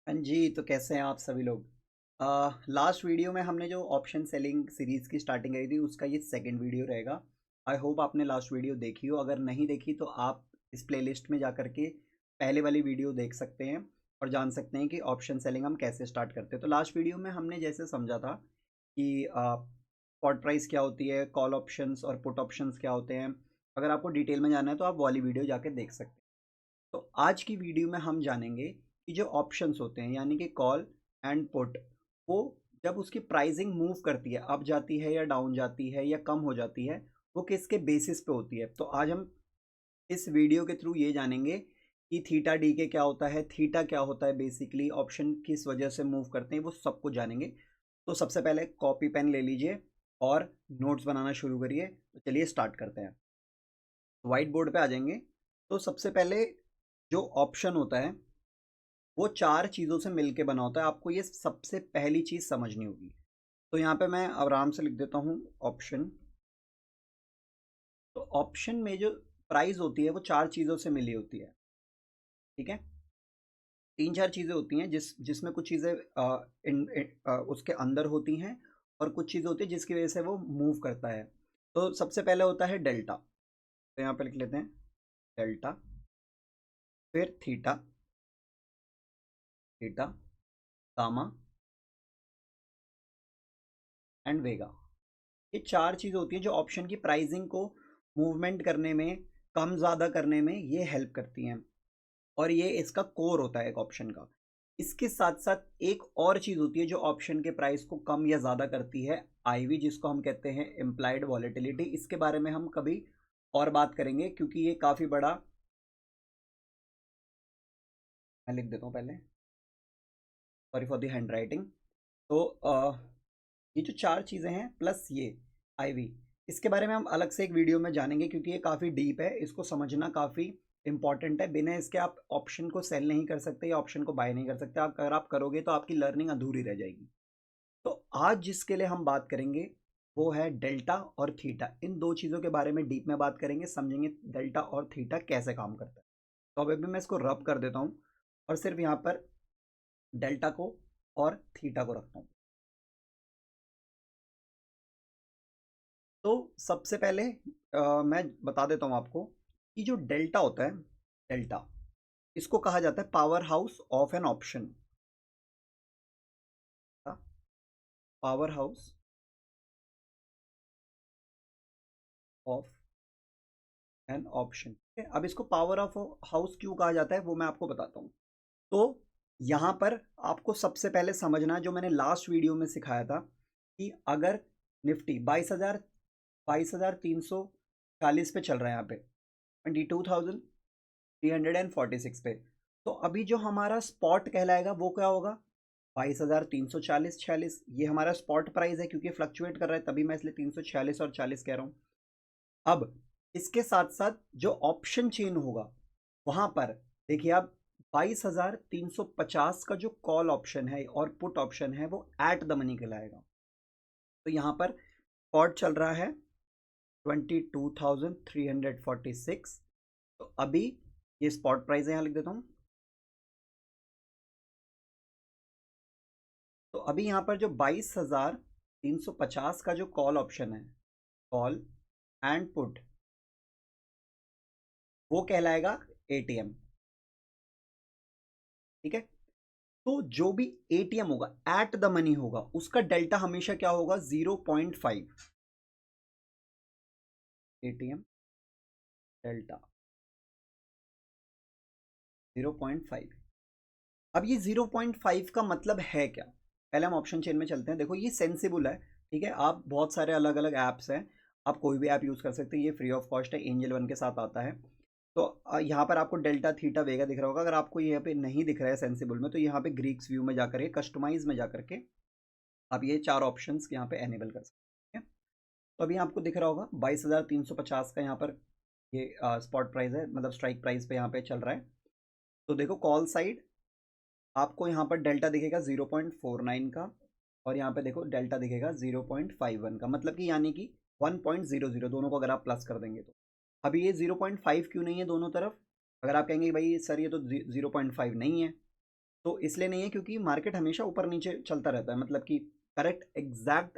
हाँ जी, तो कैसे हैं आप सभी लोग। लास्ट वीडियो में हमने जो ऑप्शन सेलिंग सीरीज़ की स्टार्टिंग करी थी उसका ये सेकंड वीडियो रहेगा। आई होप आपने लास्ट वीडियो देखी हो। अगर नहीं देखी तो आप इस प्लेलिस्ट में जा कर के पहले वाली वीडियो देख सकते हैं और जान सकते हैं कि ऑप्शन सेलिंग हम कैसे स्टार्ट करते हैं। तो लास्ट वीडियो में हमने जैसे समझा था कि स्पॉट प्राइस क्या होती है, कॉल ऑप्शंस और पुट ऑप्शंस क्या होते हैं। अगर आपको डिटेल में जानना है तो आप वाली वीडियो जाके देख सकते हैं। तो आज की वीडियो में हम जानेंगे कि जो ऑप्शंस होते हैं यानी कि कॉल एंड पुट, वो जब उसकी प्राइसिंग मूव करती है, अप जाती है या डाउन जाती है या कम हो जाती है, वो किसके बेसिस पे होती है। तो आज हम इस वीडियो के थ्रू ये जानेंगे कि थीटा डी के क्या होता है, थीटा क्या होता है, बेसिकली ऑप्शन किस वजह से मूव करते हैं, वो सब कुछ जानेंगे। तो सबसे पहले कॉपी पेन ले लीजिए और नोट्स बनाना शुरू करिए। तो चलिए स्टार्ट करते हैं। व्हाइट बोर्ड पे आ जाएंगे। तो सबसे पहले जो ऑप्शन होता है वो चार चीज़ों से मिलके बना होता है। आपको ये सबसे पहली चीज़ समझनी होगी। तो यहाँ पे मैं आराम से लिख देता हूँ ऑप्शन। तो ऑप्शन में जो प्राइस होती है वो चार चीज़ों से मिली होती है। ठीक है, तीन चार चीज़ें होती हैं जिसमें कुछ चीज़ें उसके अंदर होती हैं और कुछ चीज़ें होती है जिसकी वजह से वो मूव करता है। तो सबसे पहले होता है डेल्टा। तो यहाँ पे लिख लेते हैं डेल्टा, फिर थीटा, थीटा, गामा एंड वेगा। ये चार चीज़ होती है जो ऑप्शन की प्राइसिंग को मूवमेंट करने में, कम ज़्यादा करने में ये हेल्प करती हैं। और ये इसका कोर होता है एक ऑप्शन का। इसके साथ साथ एक और चीज़ होती है जो ऑप्शन के प्राइस को कम या ज़्यादा करती है, आईवी, जिसको हम कहते हैं इम्प्लाइड वॉलेटिलिटी। इसके बारे में हम कभी और बात करेंगे क्योंकि ये काफ़ी बड़ा, मैं लिख देता हूँ पहले, sorry for the hand writing. तो ये जो चार चीज़ें हैं प्लस ये आईवी, इसके बारे में हम अलग से एक वीडियो में जानेंगे क्योंकि ये काफ़ी डीप है, इसको समझना काफ़ी इंपॉर्टेंट है। बिना इसके आप ऑप्शन को सेल नहीं कर सकते या ऑप्शन को बाय नहीं कर सकते। आप अगर आप करोगे तो आपकी लर्निंग अधूरी रह जाएगी। तो आज जिसके लिए हम बात करेंगे वो है डेल्टा और थीटा। इन दो चीज़ों के बारे में डीप में बात करेंगे, समझेंगे डेल्टा और थीटा कैसे काम करता है। तो अब अभी मैं इसको रब कर देता हूँ और सिर्फ यहाँ पर डेल्टा को और थीटा को रखता हूँ। तो सबसे पहले मैं बता देता हूँ आपको कि जो डेल्टा होता है, डेल्टा, इसको कहा जाता है power house of an option. Power house of an option. अब इसको पावर ऑफ हाउस क्यों कहा जाता है वो मैं आपको बताता हूँ। तो यहाँ पर आपको सबसे पहले समझना है जो मैंने लास्ट वीडियो में सिखाया था कि अगर निफ्टी 22,340 पे चल रहा है, यहाँ पे 22,346 पे, तो अभी जो हमारा स्पॉट कहलाएगा वो क्या होगा, 22,340 46। ये हमारा स्पॉट प्राइस है क्योंकि फ्लक्चुएट कर रहा है, तभी मैं इसलिए 346 और 40 कह रहा हूँ। अब इसके साथ साथ जो ऑप्शन चेन होगा वहां पर देखिए आप, 22,350 का जो कॉल ऑप्शन है और पुट ऑप्शन है वो एट द मनी कहलाएगा। तो यहां पर स्पॉट चल रहा है 22,346। तो अभी ये स्पॉट प्राइस है, यहां लिख देता हूं। तो अभी यहां पर जो 22,350 का जो कॉल ऑप्शन है, कॉल एंड पुट, वो कहलाएगा एटीएम। ठीक है, तो जो भी एटीएम होगा, एट द मनी होगा, उसका डेल्टा हमेशा क्या होगा, 0.5। ATM delta 0.5। अब ये 0.5 का मतलब है क्या, पहले हम ऑप्शन चेन में चलते हैं। देखो ये सेंसिबल है। ठीक है, आप बहुत सारे अलग अलग ऐप्स हैं, आप कोई भी ऐप यूज़ कर सकते हैं, ये फ्री ऑफ कॉस्ट है, एंजल वन के साथ आता है। तो यहाँ पर आपको डेल्टा थीटा वेगा दिख रहा होगा। अगर आपको यहाँ पे नहीं दिख रहा है सेंसिबल में, तो यहाँ पे ग्रीक्स व्यू में जाकर के, कस्टमाइज में जाकर के आप ये चार ऑप्शंस यहाँ पे एनेबल कर सकते हैं। तो अभी आपको दिख रहा होगा 22,350 का यहाँ पर ये स्पॉट प्राइस है, मतलब स्ट्राइक प्राइस पे यहाँ पे चल रहा है। तो देखो कॉल साइड आपको यहाँ पर डेल्टा दिखेगा 0.49 का, और यहाँ पे देखो डेल्टा दिखेगा 0.51 का, मतलब कि यानी कि 1.00, दोनों को अगर आप प्लस कर देंगे तो। अभी ये 0.5 क्यों नहीं है दोनों तरफ, अगर आप कहेंगे भाई सर ये तो 0.5 नहीं है, तो इसलिए नहीं है क्योंकि मार्केट हमेशा ऊपर नीचे चलता रहता है, मतलब कि करेक्ट एग्जैक्ट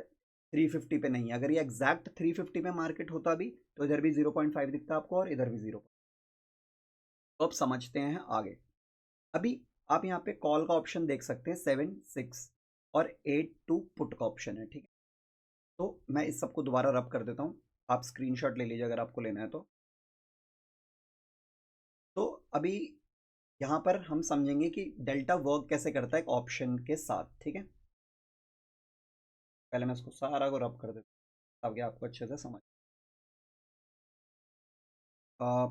350 पे नहीं है। अगर ये एग्जैक्ट 350 पे मार्केट होता भी तो इधर भी 0.5 दिखता आपको और इधर भी 0। तो अब समझते हैं आगे। अभी आप यहाँ पे कॉल का ऑप्शन देख सकते हैं 7, 6 और 8 2 पुट का ऑप्शन है, ठीक है। तो मैं इस सबको दोबारा रब कर देता हूँ, आप स्क्रीनशॉट ले लीजिए अगर आपको लेना है तो अभी यहाँ पर हम समझेंगे कि डेल्टा वर्क कैसे करता है एक ऑप्शन के साथ, ठीक है। पहले मैं इसको सारा को रब कर देता हूँ ताकि आपको अच्छे से समझ।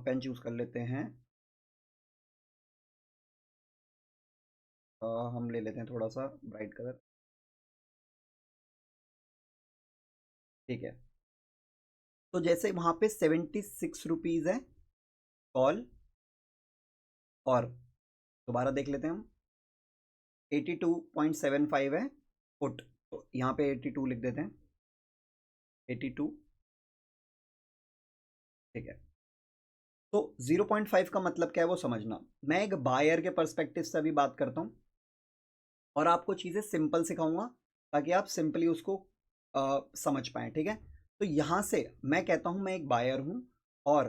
पेन चूज कर लेते हैं। हम ले लेते हैं थोड़ा सा ब्राइट कलर, ठीक है। तो जैसे वहाँ पे 76 रुपीज़ है कॉल, और दोबारा देख लेते हैं हम 82.75 है पुट, तो यहाँ पे 82 लिख देते हैं, 82, ठीक है। तो 0.5 का मतलब क्या है वो समझना। मैं एक बायर के पर्सपेक्टिव से अभी बात करता हूँ और आपको चीज़ें सिंपल सिखाऊंगा ताकि आप सिंपली उसको समझ पाएँ, ठीक है। तो यहाँ से मैं कहता हूँ मैं एक बायर हूँ और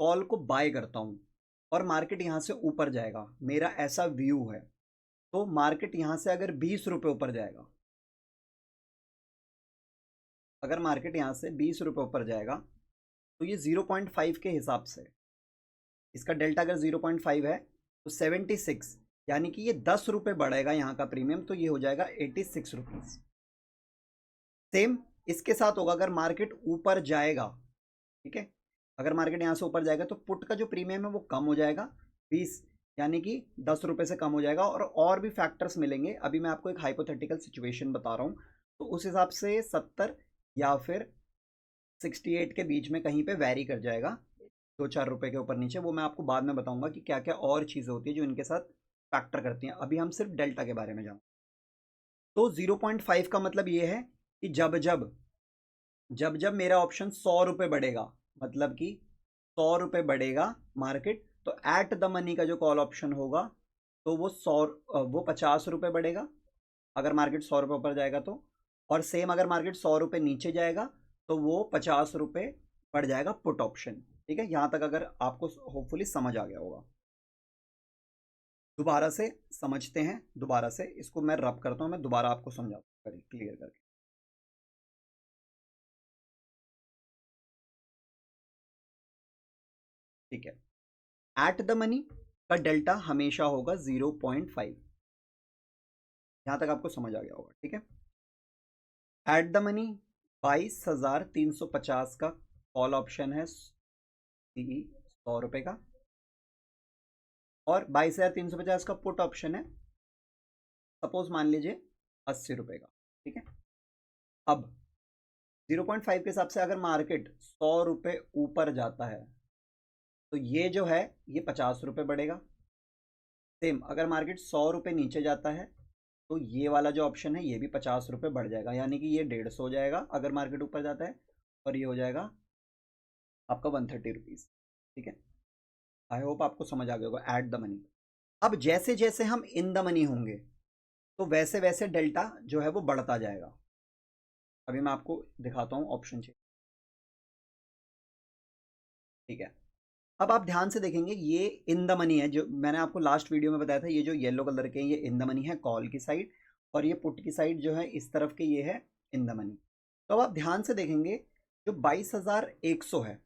कॉल को बाय करता हूँ और मार्केट यहाँ से ऊपर जाएगा, मेरा ऐसा व्यू है। तो मार्केट यहाँ से अगर 20 रुपये ऊपर जाएगा, अगर मार्केट यहाँ से 20 रुपये ऊपर जाएगा तो ये 0.5 के हिसाब से इसका डेल्टा अगर 0.5 है तो 76, यानी कि ये 10 रुपये बढ़ेगा यहाँ का प्रीमियम, तो ये हो जाएगा 86 रुपीज़। सेम इसके साथ होगा अगर मार्केट ऊपर जाएगा, ठीक है। अगर मार्केट यहाँ से ऊपर जाएगा तो पुट का जो प्रीमियम है वो कम हो जाएगा 20, यानी कि 10 रुपये से कम हो जाएगा। और भी फैक्टर्स मिलेंगे, अभी मैं आपको एक हाइपोथेटिकल सिचुएशन बता रहा हूँ, तो उस हिसाब से 70 या फिर 68 के बीच में कहीं पे वैरी कर जाएगा, 2-4 रुपए के ऊपर नीचे। वो मैं आपको बाद में बताऊंगा कि क्या क्या और चीज़ें होती है जो इनके साथ फैक्टर करती हैं। अभी हम सिर्फ डेल्टा के बारे में जान। तो 0.5 का मतलब ये है कि जब जब मेरा ऑप्शन 100 रुपये बढ़ेगा, मतलब कि 100 रुपये बढ़ेगा मार्केट, तो एट द मनी का जो कॉल ऑप्शन होगा तो वो 50 रुपये बढ़ेगा अगर मार्केट 100 रुपये ऊपर जाएगा तो। और सेम अगर मार्केट 100 रुपये नीचे जाएगा तो वो 50 रुपये बढ़ जाएगा पुट ऑप्शन, ठीक है। यहाँ तक अगर आपको होपफुली समझ आ गया होगा। दोबारा से समझते हैं, दोबारा से इसको मैं रब करता हूँ, मैं दोबारा आपको समझाता हूँ क्लियर करके, ठीक है। एट द मनी का डेल्टा हमेशा होगा 0.5, यहां तक आपको समझ आ गया होगा, ठीक है। एट द मनी 22,350 का कॉल ऑप्शन है, 100 रुपए का, और 22,350 का पुट ऑप्शन है, सपोज मान लीजिए 80 रुपए का, ठीक है। अब 0.5 के हिसाब से अगर मार्केट 100 रुपये ऊपर जाता है तो ये जो है ये 50 रुपये बढ़ेगा। सेम अगर मार्केट 100 रुपये नीचे जाता है तो ये वाला जो ऑप्शन है ये भी 50 रुपये बढ़ जाएगा, यानी कि ये 150 हो जाएगा अगर मार्केट ऊपर जाता है, और ये हो जाएगा आपका 130 रुपीज़, ठीक है। आई होप आपको समझ आ गया होगा एट द मनी। अब जैसे जैसे हम इन द मनी होंगे तो वैसे वैसे डेल्टा जो है वो बढ़ता जाएगा। अभी मैं आपको दिखाता हूँ ऑप्शन से, ठीक है। अब आप ध्यान से देखेंगे ये इन द मनी है, जो मैंने आपको लास्ट वीडियो में बताया था, ये जो येलो कलर के हैं ये इन द मनी है कॉल की साइड, और ये पुट की साइड जो है इस तरफ के ये है इन द मनी। तो अब आप ध्यान से देखेंगे जो 22,100 है,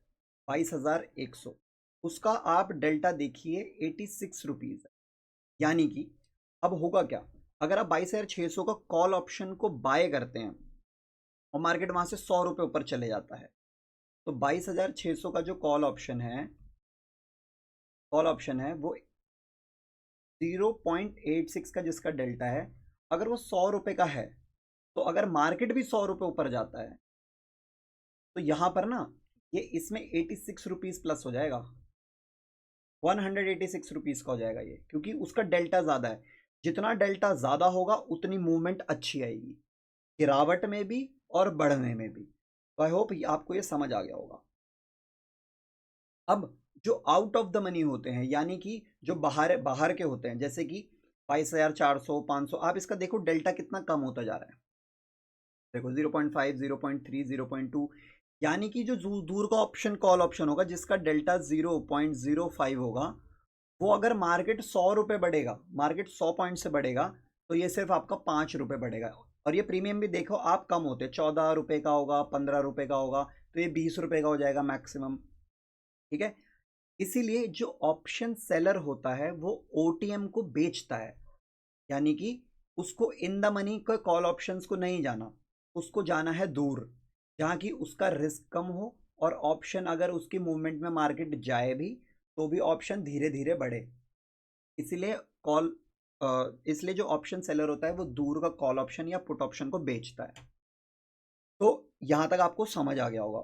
22,100 उसका आप डेल्टा देखिए 86 रुपीज़ है। यानी कि अब होगा क्या, अगर आप 22,600 का कॉल ऑप्शन को बाय करते हैं और मार्केट वहां से 100 रुपये ऊपर चले जाता है, तो 22,600 का जो कॉल ऑप्शन है वो 0.86 का जिसका डेल्टा है, अगर वो 100 रुपये का है, तो अगर मार्केट भी 100 रुपये ऊपर जाता है तो यहां पर ना ये इसमें 86 रुपीज़ प्लस हो जाएगा, 186 रुपीज़ का हो जाएगा ये, क्योंकि उसका डेल्टा ज़्यादा है। जितना डेल्टा ज़्यादा होगा उतनी मूवमेंट अच्छी आएगी, गिरावट में भी और बढ़ने में भी। तो आई होप आपको ये समझ आ गया होगा। अब जो आउट ऑफ द मनी होते हैं, यानी कि जो बाहर बाहर के होते हैं, जैसे कि 22,400, 500, आप इसका देखो डेल्टा कितना कम होता जा रहा है। देखो 0.5, 0.3, 0.2, यानी कि जो दूर का ऑप्शन कॉल ऑप्शन होगा जिसका डेल्टा 0.05 होगा, वो अगर मार्केट 100 रुपये बढ़ेगा, मार्केट 100 पॉइंट से बढ़ेगा, तो ये सिर्फ आपका 5 रुपये बढ़ेगा। और ये प्रीमियम भी देखो आप कम होते, 14 रुपये का होगा, 15 रुपये का होगा, तो ये 20 रुपये का हो जाएगा मैक्सिमम। ठीक है, इसीलिए जो ऑप्शन सेलर होता है वो ओटीएम को बेचता है, यानी कि उसको इन द मनी को कॉल ऑप्शंस को नहीं जाना, उसको जाना है दूर, जहाँ की उसका रिस्क कम हो, और ऑप्शन अगर उसकी मूवमेंट में मार्केट जाए भी तो भी ऑप्शन धीरे धीरे बढ़े। इसीलिए कॉल इसलिए जो ऑप्शन सेलर होता है वो दूर का कॉल ऑप्शन या पुट ऑप्शन को बेचता है। तो यहां तक आपको समझ आ गया होगा।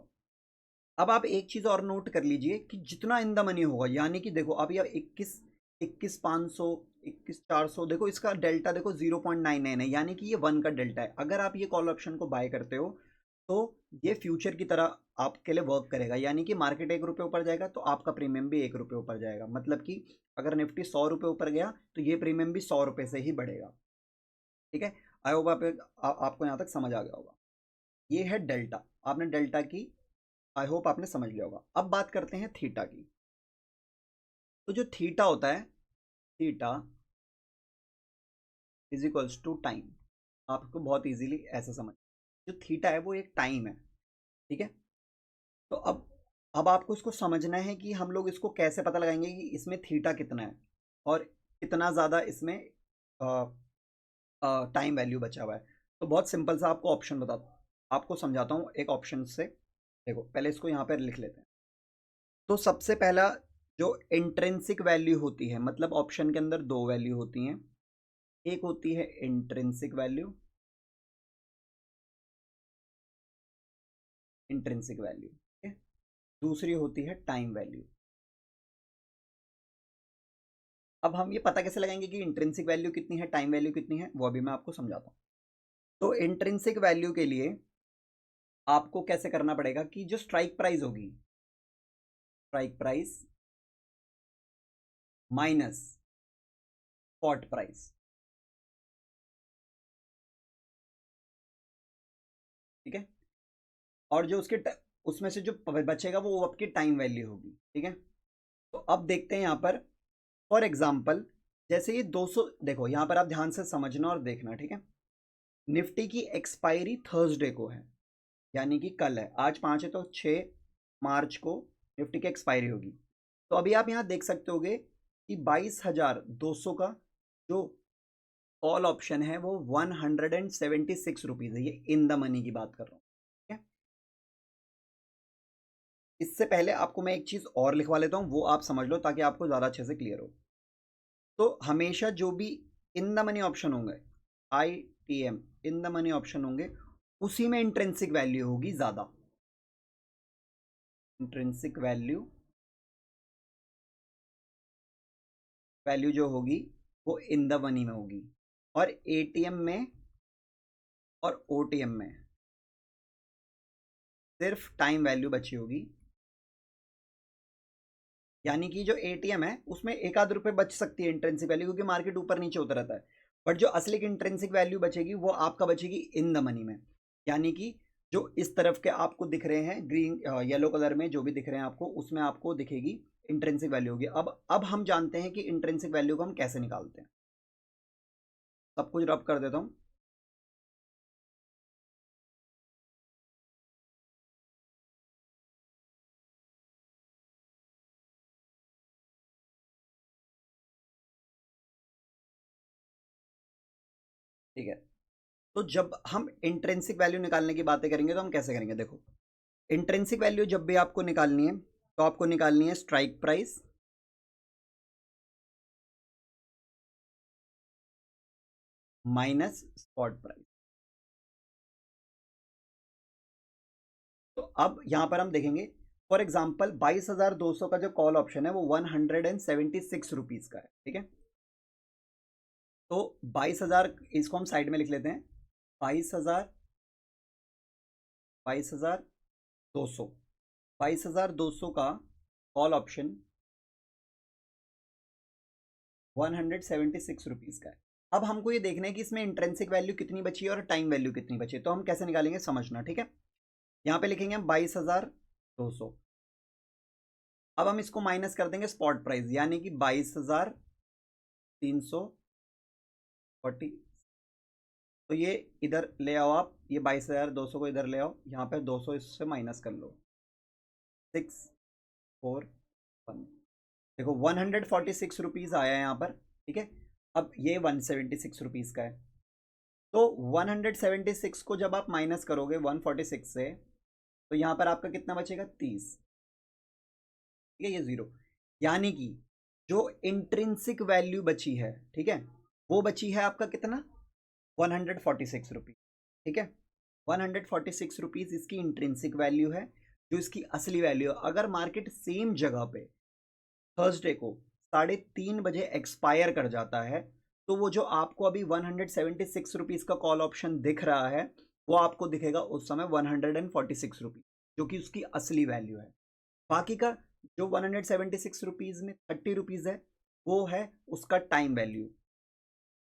अब आप एक चीज और नोट कर लीजिए कि जितना इन द मनी होगा, यानी कि देखो अब यह 21,500, 21,400, देखो इसका डेल्टा देखो 0.99 है, यानी कि ये 1 का डेल्टा है। अगर आप ये कॉल ऑप्शन को बाय करते हो तो ये फ्यूचर की तरह आपके लिए वर्क करेगा, यानी कि मार्केट 1 रुपये ऊपर जाएगा तो आपका प्रीमियम भी 1 रुपये ऊपर जाएगा। मतलब कि अगर निफ्टी 100 रुपये ऊपर गया तो ये प्रीमियम भी 100 रुपये से ही बढ़ेगा। ठीक है, आई होप आपको यहाँ तक समझ आ गया होगा। ये है डेल्टा, आपने डेल्टा की आई होप आपने समझ लिया होगा। अब बात करते हैं थीटा की। तो जो थीटा होता है, theta is equals to time. आपको बहुत इजीली ऐसा समझ, जो थीटा है वो एक टाइम है। ठीक है, तो अब आपको इसको समझना है कि हम लोग इसको कैसे पता लगाएंगे कि इसमें थीटा कितना है और कितना ज़्यादा इसमें टाइम वैल्यू बचा हुआ है। तो बहुत सिंपल सा आपको ऑप्शन बताता आपको समझाता हूँ एक ऑप्शन से। देखो पहले इसको यहाँ पर लिख लेते हैं। तो सबसे पहला जो इंट्रिंसिक वैल्यू होती है, मतलब ऑप्शन के अंदर दो वैल्यू होती हैं, एक होती है इंट्रिंसिक वैल्यू, इंट्रिंसिक वैल्यू, ठीक है, दूसरी होती है टाइम वैल्यू। अब हम ये पता कैसे लगाएंगे कि इंट्रिंसिक वैल्यू कितनी है, टाइम वैल्यू कितनी है, वो अभी मैं आपको समझाता हूँ। तो इंट्रिंसिक वैल्यू के लिए आपको कैसे करना पड़ेगा कि जो स्ट्राइक प्राइस होगी, strike price minus spot price, ठीक है, और जो उसमें से जो बचेगा वो आपकी टाइम वैल्यू होगी। ठीक है, तो अब देखते हैं यहाँ पर फॉर एग्जाम्पल, जैसे ये 200, देखो यहाँ पर आप ध्यान से समझना और देखना। ठीक है, निफ्टी की एक्सपायरी थर्सडे को है, यानी कि कल है, आज 5 है तो 6 मार्च को निफ्टी की एक्सपायरी होगी। तो अभी आप यहाँ देख सकते होगे कि 22,200 का जो कॉल ऑप्शन है वो 176 रुपीज़ है। ये इन द मनी की बात कर रहा हूँ। ठीक है, इससे पहले आपको मैं एक चीज़ और लिखवा लेता हूँ, वो आप समझ लो ताकि आपको ज़्यादा अच्छे से क्लियर हो। तो हमेशा जो भी इन द मनी ऑप्शन होंगे, ITM in the money option होंगे, उसी में इंट्रिंसिक वैल्यू होगी ज़्यादा। इंट्रिंसिक वैल्यू वैल्यू जो होगी वो इन द मनी में होगी, और ATM में और OTM में सिर्फ टाइम वैल्यू बची होगी। यानी कि जो ATM है उसमें एक आध रुपये बच सकती है इंट्रिंसिक वैल्यू, क्योंकि मार्केट ऊपर नीचे होता रहता है। बट जो असली की इंट्रिंसिक वैल्यू बचेगी वो आपका बचेगी इन द मनी में, यानी कि जो इस तरफ के आपको दिख रहे हैं ग्रीन येलो कलर में जो भी दिख रहे हैं आपको, उसमें आपको दिखेगी इंट्रिंसिक वैल्यू होगी। अब हम जानते हैं कि इंट्रिंसिक वैल्यू को हम कैसे निकालते हैं। सब कुछ रब कर देता हूँ। ठीक है, तो जब हम इंट्रिंसिक वैल्यू निकालने की बातें करेंगे तो हम कैसे करेंगे। देखो इंट्रिंसिक वैल्यू जब भी आपको निकालनी है तो आपको निकालनी है strike price minus spot price. तो अब यहां पर हम देखेंगे फॉर एग्जाम्पल 22,200 का जो कॉल ऑप्शन है वो 176 रुपीज का है। ठीक है, तो 22,000 इसको हम साइड में लिख लेते हैं। 22,000, 22,200, 22,200 का कॉल ऑप्शन 176 का है। अब हमको ये देखना है कि इसमें इंट्रिंसिक वैल्यू कितनी बची है और टाइम वैल्यू कितनी बची है। तो हम कैसे निकालेंगे समझना, ठीक है। यहाँ पे लिखेंगे हम 22,200। अब हम इसको माइनस कर देंगे स्पॉट प्राइस, यानी कि 22,340। तो ये इधर ले आओ आप, ये 22,200 को इधर ले आओ, यहाँ पे 200 इससे माइनस कर लो। 641, देखो 146 आया है यहाँ पर, ठीक है। अब ये 176 का है। तो 176 को जब आप माइनस करोगे 146 से, तो यहाँ पर आपका कितना बचेगा 30, ठीक है, ये जीरो। यानी कि जो इंट्रिंसिक वैल्यू बची है, ठीक है, वो बची है आपका कितना 146 रुपीज, ठीक है। 146 रुपीज इसकी इंट्रिंसिक वैल्यू है, जो इसकी असली वैल्यू है। अगर मार्केट सेम जगह पे थर्सडे को 3:30 बजे एक्सपायर कर जाता है, तो वो जो आपको अभी 176 रुपीज का कॉल ऑप्शन दिख रहा है, वो आपको दिखेगा उस समय 146 रुपीज, जो कि उसकी असली वैल्यू है। बाकी का जो 176 रुपीज में 30 रुपीज है, वो है उसका टाइम वैल्यू।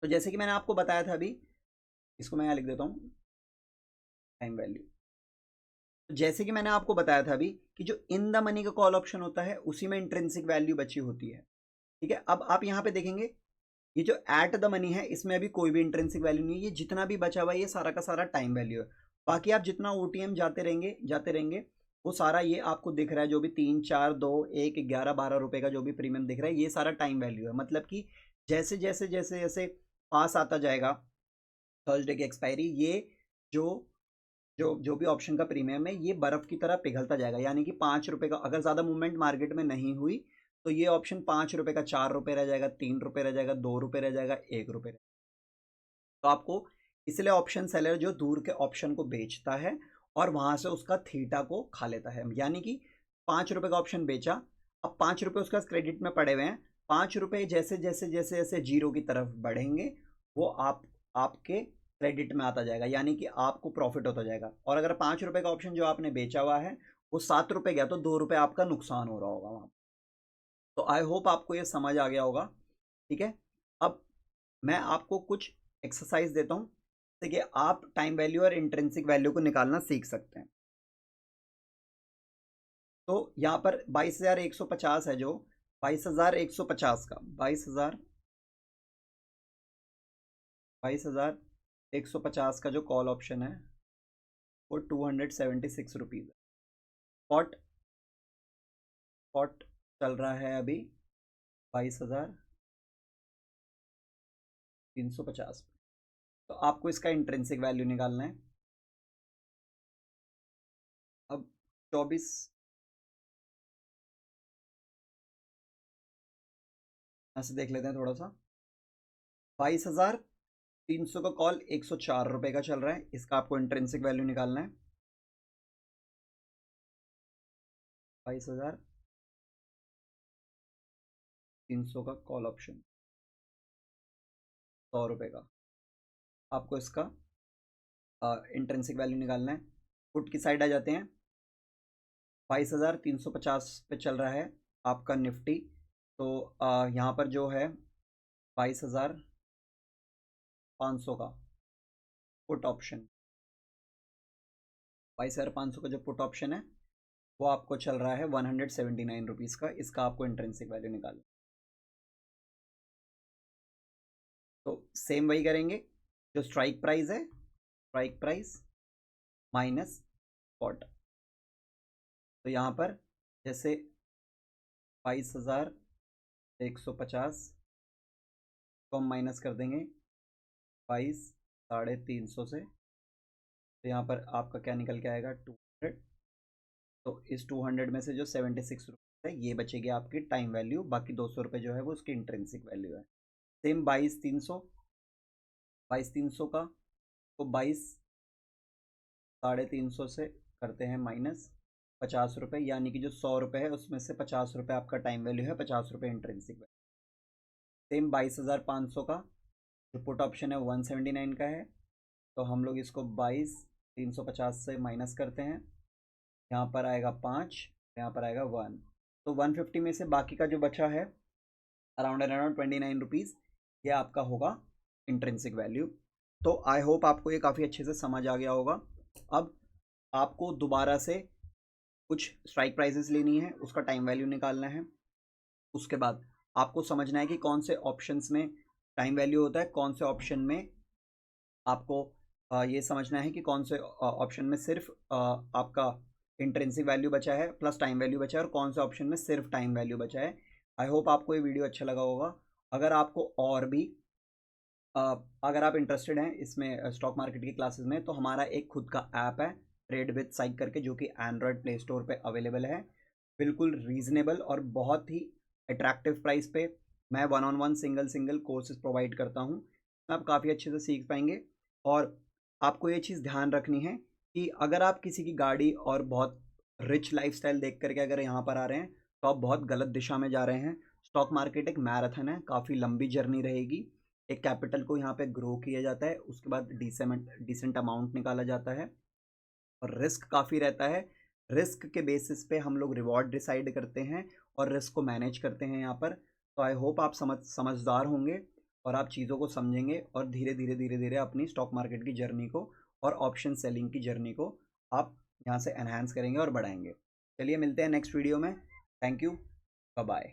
तो जैसे कि मैंने आपको बताया था अभी, इसको मैं यहाँ लिख देता हूँ, टाइम वैल्यू। जैसे कि मैंने आपको बताया था अभी कि जो इन द मनी का कॉल ऑप्शन होता है, उसी में इंट्रिंसिक वैल्यू बची होती है, ठीक है। अब आप यहाँ पे देखेंगे, ये जो एट द मनी है, इसमें अभी कोई भी इंट्रिंसिक वैल्यू नहीं है। ये जितना भी बचा हुआ है, ये सारा का सारा टाइम वैल्यू है। बाकी आप जितना ओटीएम जाते रहेंगे, वो सारा ये आपको दिख रहा है, जो भी 3, 4, 2, 1, 11, 12 रुपए का जो भी प्रीमियम दिख रहा है, ये सारा टाइम वैल्यू है। मतलब कि जैसे जैसे जैसे जैसे पास आता जाएगा थर्सडे की एक्सपायरी, ये जो जो जो भी ऑप्शन का प्रीमियम है, ये बर्फ की तरह पिघलता जाएगा। यानी कि 5 रुपए का अगर ज़्यादा मूवमेंट मार्केट में नहीं हुई, तो ये ऑप्शन 5 रुपए का 4 रुपए रह जाएगा, 3 रुपए रह जाएगा, 2 रुपए रह जाएगा, 1 रुपए। तो आपको इसलिए ऑप्शन सेलर जो दूर के ऑप्शन को बेचता है और वहां से उसका थीटा को खा लेता है। यानी कि 5 रुपए का ऑप्शन बेचा, अब 5 रुपए उसके पास क्रेडिट में पड़े हुए हैं। 5 रुपए जैसे जैसे जैसे जैसे जीरो की तरफ बढ़ेंगे, वो आपके क्रेडिट में आता जाएगा, यानी कि आपको प्रॉफिट होता जाएगा। और अगर 5 रुपए का ऑप्शन जो आपने बेचा हुआ है वो 7 रुपए गया, तो 2 रुपए आपका नुकसान हो रहा होगा वहां। तो आई होप आपको ये समझ आ गया होगा, ठीक है। अब मैं आपको कुछ एक्सरसाइज देता हूँ, देखिए आप टाइम वैल्यू और इंट्रिंसिक वैल्यू को निकालना सीख सकते हैं। तो यहाँ पर 22,150 है, जो 22,150 का 22,150 का जो कॉल ऑप्शन है, वो 276 रुपीज़ है। स्पॉट स्पॉट चल रहा है अभी 22,350। तो आपको इसका इंट्रिंसिक वैल्यू निकालना है। अब 24 ऐसे देख लेते हैं थोड़ा सा। 22,300 का कॉल 104 रुपए का चल रहा है, इसका आपको इंट्रिंसिक वैल्यू निकालना है। 22,300 का कॉल ऑप्शन 100 रुपए का, आपको इसका इंट्रिंसिक वैल्यू निकालना है। पुट की साइड आ जाते हैं। 22,350 पे चल रहा है आपका निफ्टी। तो यहाँ पर जो है 22,500 का पुट ऑप्शन, 22,500 का जो पुट ऑप्शन है, वो आपको चल रहा है 179 रुपीज़ का। इसका आपको इंट्रिंसिक वैल्यू निकालना। तो सेम वही करेंगे, जो स्ट्राइक प्राइस है, स्ट्राइक प्राइस माइनस स्पॉट। तो यहाँ पर जैसे 22,150 को हम माइनस कर देंगे 22,350 से, तो यहाँ पर आपका क्या निकल के आएगा 200। तो इस 200 में से जो 76 रुपये है, ये बचेगी आपकी टाइम वैल्यू। बाकी 200 रुपये जो है वो उसकी इंट्रिंसिक वैल्यू है। सेम 22,300 का, तो 22,350 से करते हैं माइनस 50 रुपये, यानी कि जो 100 रुपये है उसमें से 50 रुपये आपका टाइम वैल्यू है, 50 रुपये इंट्रिंसिक वैल्यू। सेम 22,500 का जो पुट ऑप्शन है 179 का है, तो हम लोग इसको 22,350 से माइनस करते हैं। यहाँ पर आएगा 5, यहाँ पर आएगा 1, तो 150 में से बाकी का जो बचा है अराउंड 29 रुपीज़ ये आपका होगा इंट्रिंसिक वैल्यू। तो आई होप आपको ये काफ़ी अच्छे से समझ आ गया होगा। अब आपको दोबारा से कुछ स्ट्राइक प्राइसेस लेनी है, उसका टाइम वैल्यू निकालना है। उसके बाद आपको समझना है कि कौन से ऑप्शंस में टाइम वैल्यू होता है, कौन से ऑप्शन में आपको ये समझना है कि कौन से ऑप्शन में सिर्फ आपका इंट्रिंसिक वैल्यू बचा है प्लस टाइम वैल्यू बचा है, और कौन से ऑप्शन में सिर्फ टाइम वैल्यू बचा है। आई होप आपको ये वीडियो अच्छा लगा होगा। अगर आपको और भी अगर आप इंटरेस्टेड हैं इसमें स्टॉक मार्केट की क्लासेस में, तो हमारा एक खुद का ऐप है ट्रेड विद साइक करके, जो कि एंड्रॉयड प्ले स्टोर पे अवेलेबल है। बिल्कुल रीजनेबल और बहुत ही अट्रैक्टिव प्राइस पे मैं 1-on-1 single single courses provide करता हूँ। आप काफ़ी अच्छे से सीख पाएंगे। और आपको ये चीज़ ध्यान रखनी है कि अगर आप किसी की गाड़ी और बहुत रिच लाइफस्टाइल देख करके अगर यहाँ पर आ रहे हैं, तो आप बहुत गलत दिशा में जा रहे हैं। स्टॉक मार्केट एक मैराथन है, काफ़ी लंबी जर्नी रहेगी। एक कैपिटल को यहाँ पे ग्रो किया जाता है, उसके बाद डिसेंट अमाउंट निकाला जाता है, और रिस्क काफ़ी रहता है। रिस्क के बेसिस पे हम लोग रिवॉर्ड डिसाइड करते हैं और रिस्क को मैनेज करते हैं यहाँ पर। तो आई होप आप समझदार होंगे और आप चीज़ों को समझेंगे, और धीरे धीरे अपनी स्टॉक मार्केट की जर्नी को और ऑप्शन सेलिंग की जर्नी को आप यहाँ से एनहांस करेंगे और बढ़ाएंगे। चलिए मिलते हैं नेक्स्ट वीडियो में। Thank you, bye bye.